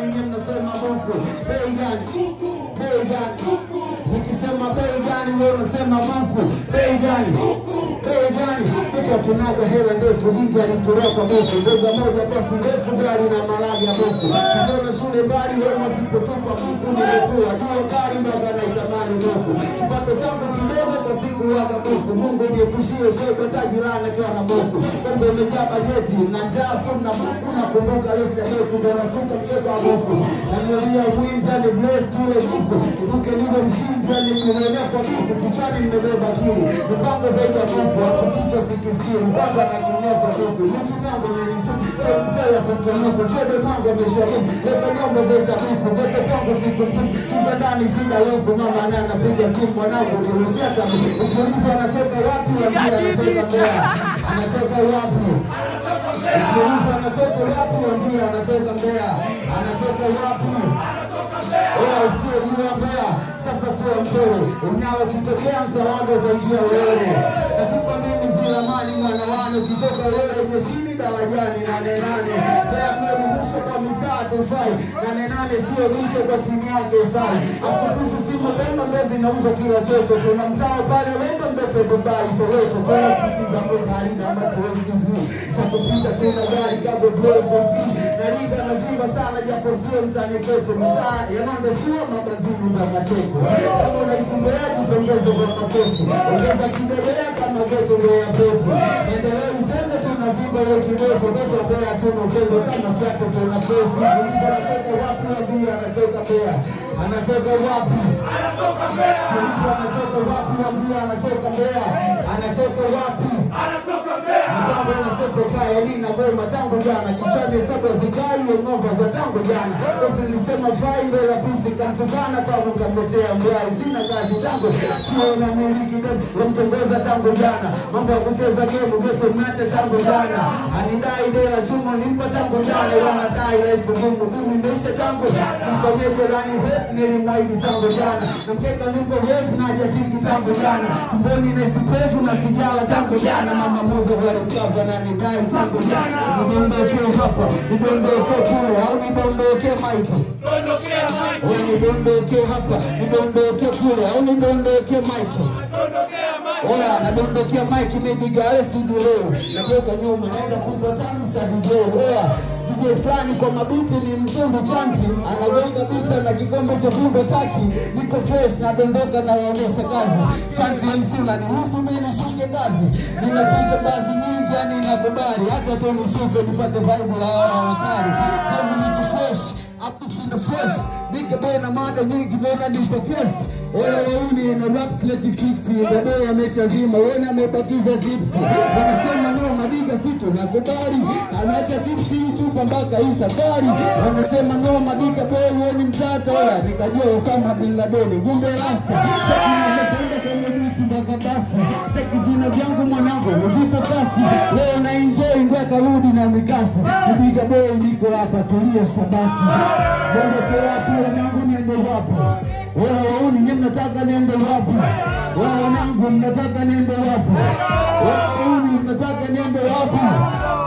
nyinyi mnasema buku. Bei gani? Bei gani? Nikisema bei gani wewe unasema buku. Bei gani? Bei gani? Kitu tunaga hela ndefu nyingi alitoroka buku. Ndoga moja basi ndefu gari na malagi ya buku. Kiona shule bali wewe msipotupa buku nimekuwa. Jua gari mbaga na itamani buku. Kipato changu kidogo kwa siku waga buku. Mungu niepushie shoga taji lana kwa na buku. Kumbe umejaa bajeti na njaa na buku na kumbuka list ya yetu ndio nasuka mchezo wa buku. Na niambia winter ni blessed tule buku. Ibuke niwe mshindi ni kuelea kwa buku. Kichwani nimebeba kili. Mipango zaidi ya buku. Hapo kichwa sikisiri. Kwanza na kinyeza buku. Mtu yangu nilichuki. Sasa kutonoka. Chede pango ameshabu. Leka nyombo zecha buku. Leka pango siku buku. Kiza ndani shida loko. Mama na anapiga simu mwanangu. Nirushia kama. Upolisi anatoka wapi? Wambia anatoka Mbeya. Anatoka wapi? Upolisi anatoka wapi? Wambia anatoka Mbeya. Anatoka wapi? Usio jua Mbeya. Sasa kuwa mporo. Unawe kutokea msalada utaishia wewe. Nakupa mimi zilamani mwana wano. Kitoka wewe jeshini darajani 88. Mbeya mweru mwisho kwa mitaa tofai. 88 sio mwisho kwa chini yake sai. Afukusu simu pemba mbezi inauza kila chocho. Tuna mtao pale lendo mbepe Dubai Soweto. Tuna sikitiza mboka halina matuwezi kizi. Sakupita tena gari kabo blow kozi. Nariga na vimba sana japo sio mtani kwetu. Mitaa ya mambe sio mabazini mbagateko. Kama unaisumbeaji pengezo kwa makofi. Ongeza kidebea kama geto mbeya poti. Endelea uzende tunavimba yo kiboso. Geto mbeya tunokendo kama fiato tuna pesi. Uliza anatoka wapi wambia anatoka Mbeya. Anatoka wapi? Anatoka Mbeya. Uliza anatoka wapi wambia anatoka Mbeya. Anatoka wapi? Anatoka Mbeya. Mpango na soto kaya nina goma tangu jana. Kichwani saba zikai ngova za tangu jana. Kosi nilisema vai mbele pisi kamtukana kwa mkamletea mbrai. Sina kazi tangu. Sio na miliki demu. Wamtongoza tangu jana. Mambo ya kucheza game geto mnache tangu jana. Anidai dela chuma nimpa tangu jana. Wanadai life mungu kumi meisha tangu. Mfanyeje lani hep nilimwaidi tangu jana. Namkeka nyumba wefu na jatiki tangu jana. Mboni na isipefu na sijala tangu jana. Mama moza wale mkava na nidai tangu jana. Nidondoke hapa, nidondoke kule, au nidondoke Mike. Nidondoke hapa, nidondoke kule, au nidondoke Mike. Oya, nadondokea Mike medigale sidi leo. Nageuka nyuma, naenda kupatana msadizo. Oya, DJ flani kwa mabiti ni mtundu chanti. Anagonga bita na kikombe cha fumbo taki. Niko fresh, nadondoka na waonyesha kazi. Santi MC na nihusu mimi nishuke ngazi. Ninapita bazi nyingi, yani nakubali. Acha tu nishuke, nipate vibe la wakari. Kama niko fresh, up in the fresh. Nigga boy na mada nyingi, mbona nipo kesi. Oya wauni na rap sleti fixi. Bado ya mesha zima, wena mebakiza zipsi. Wanasema no madiga sito na kubari. Anacha chipsi chupa mpaka hii safari. Wanasema no madiga boy weni mtata. Oya nikajua Osama Bin Laden gumbe rasta. Chaki nimependa kwenye miti mpaka basi. Cheki jina vyangu mwanangu mjipo kasi. Leo na enjoy ngweka rudi na mikasi. Madiga boy niko hapa tulia sabasi. Bongo kwa wapi wanangu niende wapi. Wewe wauni nye mnataka niende wapi? Wewe wanangu mnataka niende wapi? Wewe wauni mnataka niende wapi?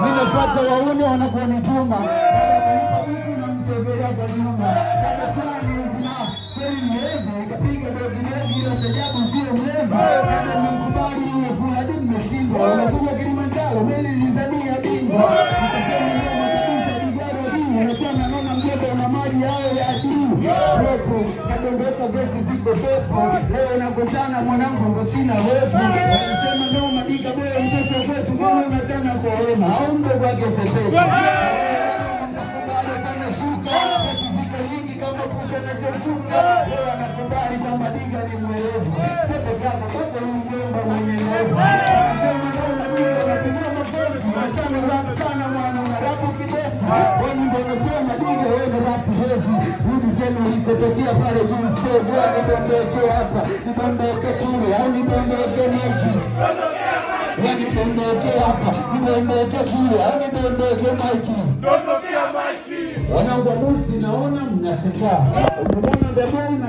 Mimi napata wauni wanaponituma. Kada kanipa huku na msogea kwa nyuma. Kada fulani hivi na kweli mlevi. Kapiga dogi dogi ila tajabu sio mlevi. Kada nimkubali uwe kula dini nimeshindwa. Unakuja Kilimanjaro meli nilizania bingwa. Nikasema nyoma kabisa digaro dini. Unasema naona mjebe una maji hao ya asili. Pepo, kadondoka gesi ziko pepo. Leo nakutana mwanangu ndo sina hofu. Wanasema no madika boya mtoto kwetu. Mbona unachana kwa wema au mdogo wake sepetu. Bado tana shuka. Gesi ziko nyingi kama pusha na tefuta. Leo anakubali kama diga ni mwerevu. Sepe kako koko ni mjomba mwenye nevu. Wanasema no madika napigia makofi. Unachana rap sana mwana unarapu kidesi. Wani mbono sema diga wena rapu heavy. Tena ulikotokea pale juu stage ya nibondoke hapa. Nibondoke kule au nibondoke Mike. Nibondoke hapa, nibondoke kule au nibondoke Mike. Wanangu wa musi naona mnashangaa. Unaona